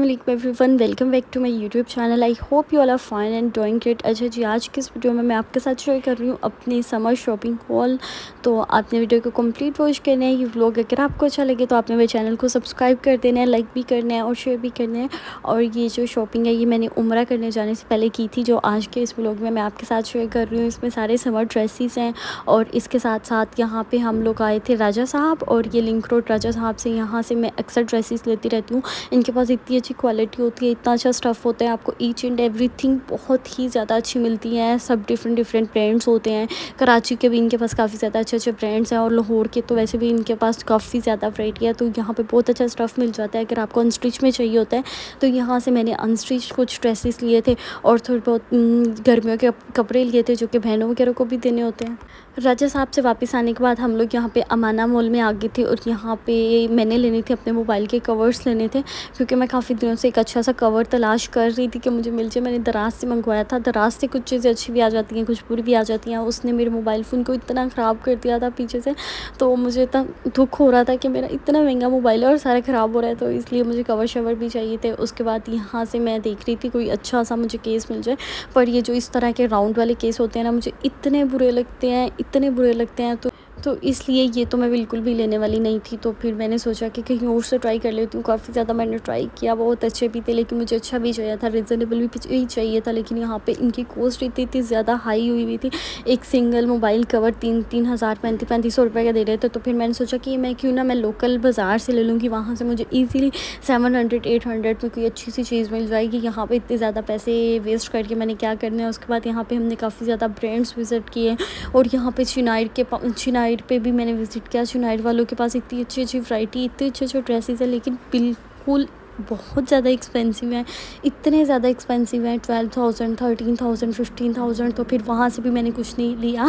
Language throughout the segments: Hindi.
वालेकुम everyone, welcome back to my YouTube channel. I hope you all are fine and doing great. अच्छा जी, आज की इस वीडियो में मैं आपके साथ शेयर कर रही हूँ अपनी समर शॉपिंग हॉल। तो आपने वीडियो को कंप्लीट वॉच करना है। ये व्लॉग अगर आपको अच्छा लगे तो आपने मेरे चैनल को सब्सक्राइब कर देना है, लाइक भी करना है और शेयर भी करना है। और ये जो शॉपिंग है ये मैंने उम्रा करने जाने से पहले की थी, जो आज के इस व्लॉग में मैं आपके साथ शेयर कर रही हूँ। इसमें सारे समर ड्रेसेस हैं और इसके साथ साथ यहाँ पर हम लोग आए थे राजा साहब, और ये लिंक रोड राजा साहब से यहाँ से मैं अक्सर ड्रेसेस लेती रहती हूँ। इनके पास इतनी अच्छी क्वालिटी होती है, इतना अच्छा स्टफ़ होता है, आपको ईच एंड एवरीथिंग बहुत ही ज़्यादा अच्छी मिलती है। सब डिफरेंट ब्रांड्स होते हैं। कराची के भी इनके पास काफ़ी ज़्यादा अच्छे ब्रांड्स हैं और लाहौर के तो वैसे भी इनके पास काफ़ी ज़्यादा वैरायटी है। तो यहाँ पे बहुत अच्छा स्टफ़ मिल जाता है। अगर आपको अनस्टिच में चाहिए होता है तो यहाँ से मैंने अनस्टिच कुछ ड्रेसेस लिए थे और थोड़े बहुत गर्मियों के कपड़े लिए थे जो कि बहनों वगैरह को भी देने होते हैं। राजा साहब से वापस आने के बाद हम लोग यहाँ पे अमाना मॉल में आ गए थे और यहाँ पे मैंने लेने थे अपने मोबाइल के कवर्स लेने थे, क्योंकि मैं काफ़ी दिनों से एक अच्छा सा कवर तलाश कर रही थी कि मुझे मिल जाए। मैंने दराज से मंगवाया था। दराज से कुछ चीज़ें अच्छी भी आ जाती हैं, कुछ बुरी भी आ जाती हैं। उसने मेरे मोबाइल फ़ोन को इतना ख़राब कर दिया था पीछे से, तो मुझे इतना दुख हो रहा था कि मेरा इतना महंगा मोबाइल है और सारा ख़राब हो रहा है, तो इसलिए मुझे कवर शवर भी चाहिए थे। उसके बाद यहाँ से मैं देख रही थी कोई अच्छा सा मुझे केस मिल जाए, पर ये जो इस तरह के राउंड वाले केस होते हैं ना, मुझे इतने बुरे लगते हैं, इतने बुरे लगते हैं। तो इसलिए ये तो मैं बिल्कुल भी लेने वाली नहीं थी। तो फिर मैंने सोचा कि कहीं और से ट्राई कर लेती हूँ। काफ़ी ज़्यादा मैंने ट्राई किया, बहुत अच्छे भी थे, लेकिन मुझे अच्छा भी चाहिए था, रिजनेबल भी चाहिए था। लेकिन यहाँ पे इनकी कॉस्ट इतनी ज़्यादा हाई हुई थी। एक सिंगल मोबाइल कवर 3,000 3500 रुपये का दे रहे थे। तो फिर मैंने सोचा कि मैं क्यों ना मैं लोकल बाज़ार से ले लूँगी, वहाँ से मुझे ईज़िली 700-800 में कोई अच्छी सी चीज़ मिल जाएगी। यहाँ पर इतने ज़्यादा पैसे वेस्ट करके मैंने क्या करना है। उसके बाद यहाँ पर हमने काफ़ी ज़्यादा ब्रांड्स विज़िट किए और यहाँ पर चिनाइर पे भी मैंने विज़िट किया। चिनाइर वालों के पास इतनी अच्छी वैरायटी, इतने अच्छे ड्रेसेस है, लेकिन बिल्कुल बहुत ज़्यादा एक्सपेंसिव हैं, इतने ज़्यादा एक्सपेंसिव हैं। 12,000 13,000 15,000। तो फिर वहाँ से भी मैंने कुछ नहीं लिया।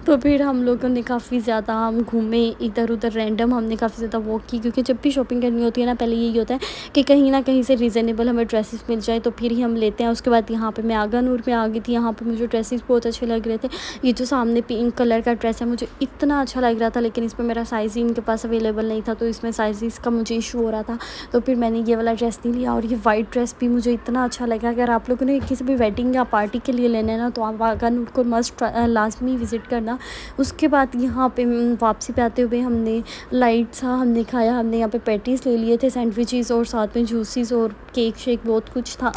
तो फिर हम लोगों ने काफ़ी ज़्यादा हम घूमे इधर उधर रैंडम, हमने काफ़ी ज़्यादा वॉक की, क्योंकि जब भी शॉपिंग करनी होती है ना, पहले यही होता है कि कहीं ना कहीं से रीज़नेबल हमें ड्रेसेस मिल जाए तो फिर ही हम लेते हैं। उसके बाद यहाँ पर मैं आगा नूर में आ गई थी। यहाँ पर मुझे ड्रेसेस बहुत अच्छे लग रहे थे। ये जो सामने पिंक कलर का ड्रेस है मुझे इतना अच्छा लग रहा था, लेकिन इसमें मेरा साइज़ ही इनके पास अवेलेबल नहीं था, तो इसमें साइज़ का मुझे इशू हो रहा था। तो फिर मैंने ये वाला ड्रेस नहीं लिया। और ये वाइट ड्रेस भी मुझे इतना अच्छा लगा। अगर आप लोगों ने किसी भी वेडिंग या पार्टी के लिए लेना है ना, तो आप आगा नूर को मस्ट लाजमी विज़िट करना। उसके बाद यहाँ पे वापसी पे आते हुए हमने लाइट सा हमने खाया। हमने यहाँ पे पैटीज़ ले लिए थे, सैंडविचेस, और साथ में जूसेस और केक शेक बहुत कुछ था।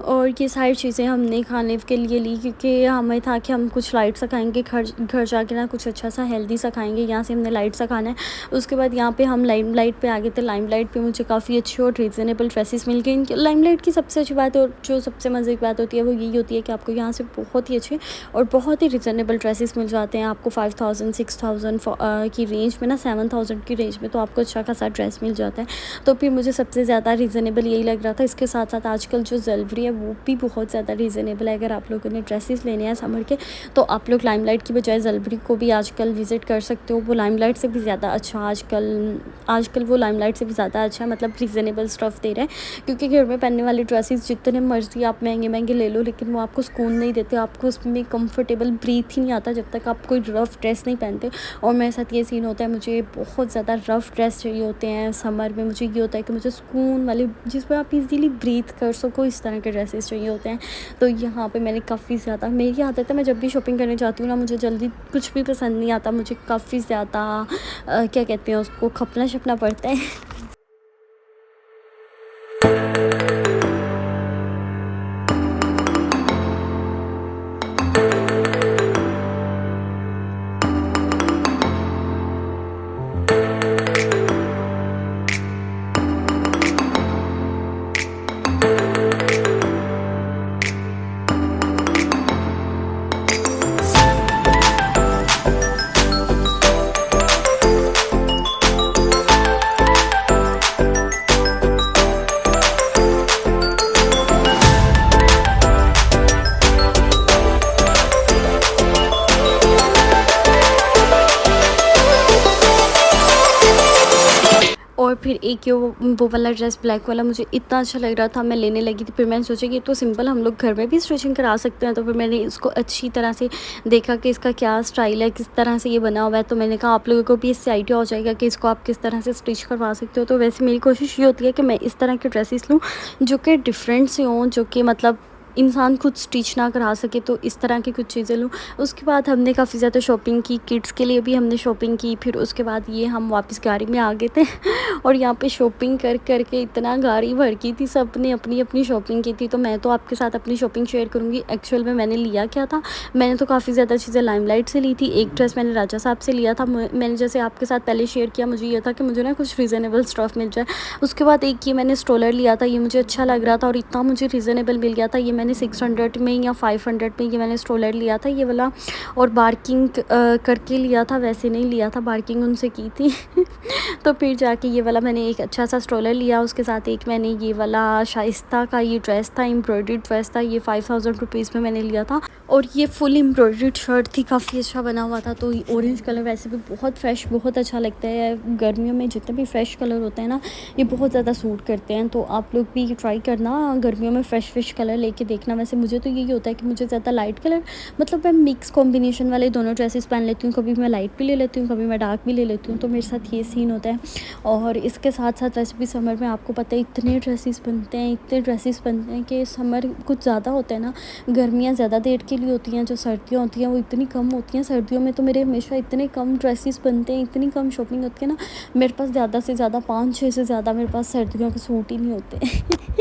और ये सारी चीज़ें हमने खाने के लिए ली, क्योंकि हमें था कि हम कुछ लाइट सा खाएंगे, घर जाके ना कुछ अच्छा सा हेल्दी सा खाएंगे। यहाँ से हमने लाइट सा खाना है। उसके बाद यहाँ पे हम लाइमलाइट पे आ गए थे। लाइमलाइट पे मुझे काफ़ी अच्छी और रीज़नेबल ड्रेसेस मिल गई। इनकी लाइमलाइट की सबसे अच्छी बात और जो सबसे मज़े की बात होती है वो यही होती है कि आपको यहाँ से बहुत ही अच्छे और बहुत ही रीज़नेबल ड्रेसेस मिल जाते हैं। आपको 5,000 6,000 की रेंज में ना, 7,000 की रेंज में तो आपको अच्छा खासा ड्रेस मिल जाता है। तो फिर मुझे सबसे ज़्यादा रीज़नेबल यही लग रहा था। इसके साथ साथ आजकल जो ज्वेलरी वो भी बहुत ज़्यादा रीज़नेबल है। अगर आप लोगों ने ड्रेसेस लेने हैं समर के, तो आप लोग लाइमलाइट की बजाय ज्वेलरी को भी आजकल विज़िट कर सकते हो। वो लाइमलाइट से भी ज़्यादा अच्छा आजकल वो लाइमलाइट से भी ज़्यादा अच्छा, मतलब रीज़नेबल स्टफ़ दे रहे हैं। क्योंकि घर में पहनने वाले ड्रेसेस जितने मर्जी आप महंगे ले लो, लेकिन वो आपको सुकून नहीं देते। आपको उसमें कंफर्टेबल ब्रीथ ही नहीं आता जब तक आप कोई रफ़ ड्रेस नहीं पहनते। और मेरे साथ ये सीन होता है, मुझे बहुत ज़्यादा रफ़ ड्रेस चाहिए होते हैं समर में। मुझे ये होता है कि मुझे सुकून वाले, जिस पर आप इजीली ब्रीथ कर सको, इस तरह के ड्रेसेस चाहिए होते हैं। तो यहाँ पे मैंने काफ़ी ज़्यादा, मेरी आदत है, मैं जब भी शॉपिंग करने जाती हूँ ना, मुझे जल्दी कुछ भी पसंद नहीं आता। मुझे काफ़ी ज़्यादा क्या कहते हैं उसको, खपना शपना पड़ता है। फिर एक ये वो वाला ड्रेस ब्लैक वाला मुझे इतना अच्छा लग रहा था, मैं लेने लगी थी। फिर मैंने सोचा कि ये तो सिंपल हम लोग घर में भी स्टिचिंग करा सकते हैं। तो फिर मैंने इसको अच्छी तरह से देखा कि इसका क्या स्टाइल है, किस तरह से ये बना हुआ है। तो मैंने कहा आप लोगों को भी इससे आइडिया हो जाएगा कि इसको आप किस तरह से स्टिच करवा सकते हो। तो वैसे मेरी कोशिश ये होती है कि मैं इस तरह के ड्रेसेस लूँ जो कि डिफरेंट से हों, जो कि मतलब इंसान खुद स्टिच ना करा सके, तो इस तरह की कुछ चीज़ें लूँ। उसके बाद हमने काफ़ी ज़्यादा शॉपिंग की, किड्स के लिए भी हमने शॉपिंग की। फिर उसके बाद ये हम वापस गाड़ी में आ गए थे और यहाँ पे शॉपिंग कर कर के इतना गाड़ी भर गई थी, सब ने अपनी अपनी शॉपिंग की थी। तो मैं तो आपके साथ अपनी शॉपिंग शेयर करूँगी। एक्चुअल में मैंने लिया क्या था, मैंने तो काफ़ी ज़्यादा चीज़ें लाइमलाइट से ली थी। एक ड्रेस मैंने राजा साहब से लिया था। मैंने जैसे आपके साथ पहले शेयर किया, मुझे ये था कि मुझे ना कुछ रीज़नेबल स्टफ़ मिल जाए। उसके बाद एक ये मैंने स्ट्रोलर लिया था, ये मुझे अच्छा लग रहा था और इतना मुझे रीज़नेबल मिल गया था। ये मैंने 600 में या 500 में ये मैंने स्ट्रोलर लिया था ये वाला, और बार्किंग करके लिया था, वैसे नहीं लिया था, बार्किंग उनसे की थी तो फिर जाके ये वाला मैंने एक अच्छा सा स्ट्रोलर लिया। उसके साथ एक मैंने ये वाला शाइस्ता का ये ड्रेस था, एम्ब्रॉयडर्ड ड्रेस था, ये 5000 रुपीज़ में मैंने लिया था। और ये फुल एम्ब्रॉयडर्ड शर्ट थी, काफ़ी अच्छा बना हुआ था। तो ऑरेंज कलर वैसे भी बहुत फ्रेश, बहुत अच्छा लगता है। गर्मियों में जितने भी फ्रेश कलर होते हैं ना, ये बहुत ज़्यादा सूट करते हैं। तो आप लोग भी ट्राई करना गर्मियों में फ्रेश कलर लेके देखना। वैसे मुझे तो यही होता है कि मुझे ज़्यादा लाइट कलर, मतलब मैं मिक्स कॉम्बिनेशन वाले दोनों ड्रेसेस पहन लेती हूँ। कभी मैं लाइट भी ले लेती हूँ, कभी मैं डार्क भी ले लेती हूँ। तो मेरे साथ ये सीन होता है। और इसके साथ साथ वैसे भी समर में आपको पता है इतने ड्रेसेस बनते हैं, इतने ड्रेसेस बनते हैं कि समर कुछ ज़्यादा होता है ना, गर्मियाँ ज़्यादा देर के लिए होती हैं, जो सर्दियाँ होती हैं वो इतनी कम होती हैं। सर्दियों में तो मेरे हमेशा इतने कम ड्रेसेस बनते हैं, इतनी कम शॉपिंग होती है ना, मेरे पास ज़्यादा से ज़्यादा 5-6 से ज़्यादा मेरे पास सर्दियों के सूट ही नहीं होते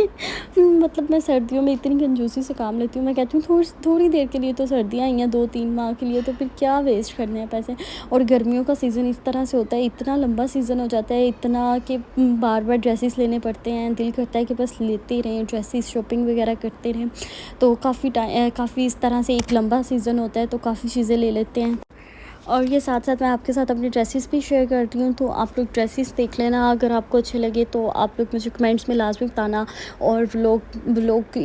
मतलब मैं सर्दियों में इतनी कंजूसी से काम लेती हूँ। मैं कहती हूँ थोड़ी देर के लिए तो सर्दियाँ आई हैं, 2-3 माह के लिए, तो फिर क्या वेस्ट करने हैं पैसे। और गर्मियों का सीज़न इस तरह से होता है, इतना लंबा सीज़न हो जाता है, इतना कि बार बार ड्रेसेस लेने पड़ते हैं। दिल करता है कि बस लेते ही रहें ड्रेसेस, शॉपिंग वगैरह करते रहें। तो काफ़ी इस तरह से एक लंबा सीज़न होता है, तो काफ़ी चीज़ें ले लेते हैं। और ये साथ साथ मैं आपके साथ अपनी ड्रेसेस भी शेयर करती हूँ। तो आप लोग ड्रेसेस देख लेना, अगर आपको अच्छे लगे तो आप लोग मुझे कमेंट्स में लाजमी बताना। और व्लॉग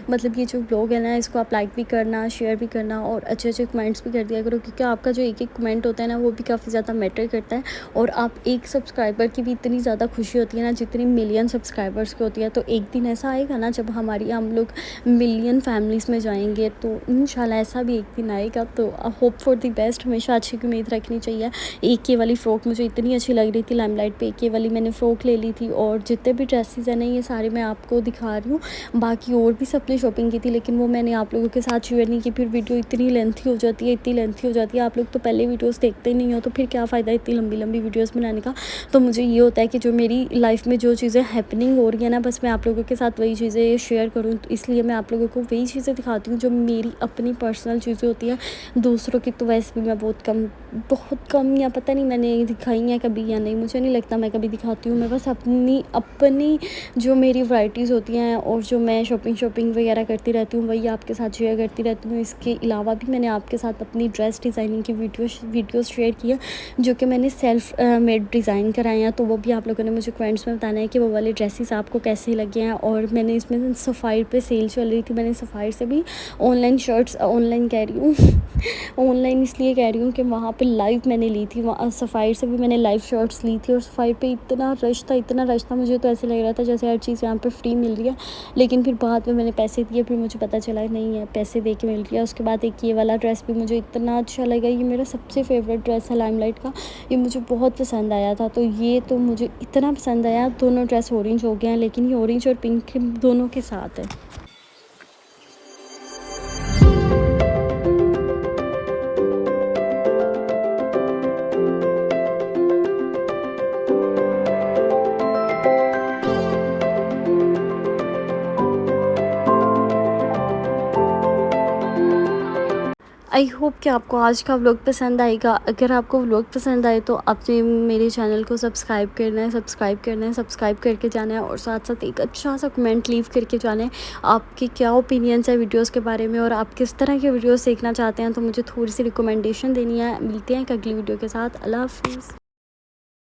मतलब ये जो व्लॉग है ना, इसको आप लाइक भी करना, शेयर भी करना और अच्छे अच्छे कमेंट्स भी कर दिया करो, क्योंकि आपका जो एक एक कमेंट होता है ना, वो भी काफ़ी ज़्यादा मैटर करता है। और आप एक सब्सक्राइबर की भी इतनी ज़्यादा खुशी होती है ना, जितनी मिलियन सब्सक्राइबर्स की होती है। तो एक दिन ऐसा आएगा ना जब हम लोग मिलियन फैमिलीज़ में जाएंगे, तो इंशाल्लाह ऐसा भी एक दिन आएगा। तो होप फॉर द बेस्ट, हमेशा अच्छी की उम्मीद रखनी चाहिए। एक ये वाली फ़्रॉक मुझे इतनी अच्छी लग रही थी लाइमलाइट पे, एक ये वाली मैंने फ़्रॉक ले ली थी। और जितने भी ड्रेसेस हैं ना, ये सारे मैं आपको दिखा रही हूँ। बाकी और भी सबने शॉपिंग की थी, लेकिन वो मैंने आप लोगों के साथ शेयर नहीं की। फिर वीडियो इतनी लेंथी हो जाती है, इतनी लेंथी हो जाती है। आप लोग तो पहले वीडियोज़ देखते ही नहीं हो, तो फिर क्या फ़ायदा इतनी लंबी लंबी वीडियोज़ बनाने का। तो मुझे ये होता है कि जो मेरी लाइफ में जो चीज़ें हैपनिंग हो रही है ना, बस मैं आप लोगों के साथ वही चीज़ें शेयर करूँ। तो इसलिए मैं आप लोगों को वही चीज़ें दिखाती हूँ जो मेरी अपनी पर्सनल चीज़ें होती हैं। दूसरों की तो वैसे भी मैं बहुत कम या पता नहीं मैंने दिखाई हैं कभी या नहीं, मुझे नहीं लगता मैं कभी दिखाती हूँ। मैं बस अपनी जो मेरी वैराइटीज़ होती हैं और जो मैं शॉपिंग वगैरह करती रहती हूँ, वही आपके साथ शेयर करती रहती हूँ। इसके अलावा भी मैंने आपके साथ अपनी ड्रेस डिज़ाइनिंग की वीडियोज़ शेयर की है, जो कि मैंने सेल्फ मेड डिज़ाइन कराए हैं। तो वो भी आप लोगों ने मुझे कमेंट्स में बताना है कि वो वाले ड्रेसेस आपको कैसे लगे हैं। और मैंने इसमें सफ़ायर पे सेल चल रही थी, मैंने सफ़ायर से भी ऑनलाइन शर्ट्स, ऑनलाइन कह रही हूँ ऑनलाइन इसलिए कह रही हूँ कि वहाँ पे लाइव मैंने ली थी। वहाँ सफ़ायर से भी मैंने लाइव शर्ट्स ली थी। और सफ़ायर पे इतना रश था, मुझे तो ऐसे लग रहा था जैसे हर चीज़ यहाँ पे फ्री मिल रही है। लेकिन फिर बाद में मैंने पैसे दिए, फिर मुझे पता चला नहीं है, पैसे दे के मिल रही है। उसके बाद एक ये वाला ड्रेस भी मुझे इतना अच्छा लगा, ये मेरा सबसे फेवरेट ड्रेस है लाइमलाइट का, ये मुझे बहुत पसंद आया था। तो ये तो मुझे इतना पसंद आया। दोनों ड्रेस ऑरेंज हो गए हैं, लेकिन ये ऑरेंज और पिंक दोनों के साथ है। आई होप कि आपको आज का व्लॉग पसंद आएगा। अगर आपको व्लॉग पसंद आए तो आपने मेरे चैनल को सब्सक्राइब करके जाना है और साथ साथ एक अच्छा सा कमेंट लीव करके जाना है। आपके क्या ओपिनियंस है वीडियोस के बारे में और आप किस तरह के वीडियोस देखना चाहते हैं, तो मुझे थोड़ी सी रिकमेंडेशन देनी है। मिलते हैं एक अगली वीडियो के साथ। अल्लाह हाफिज़।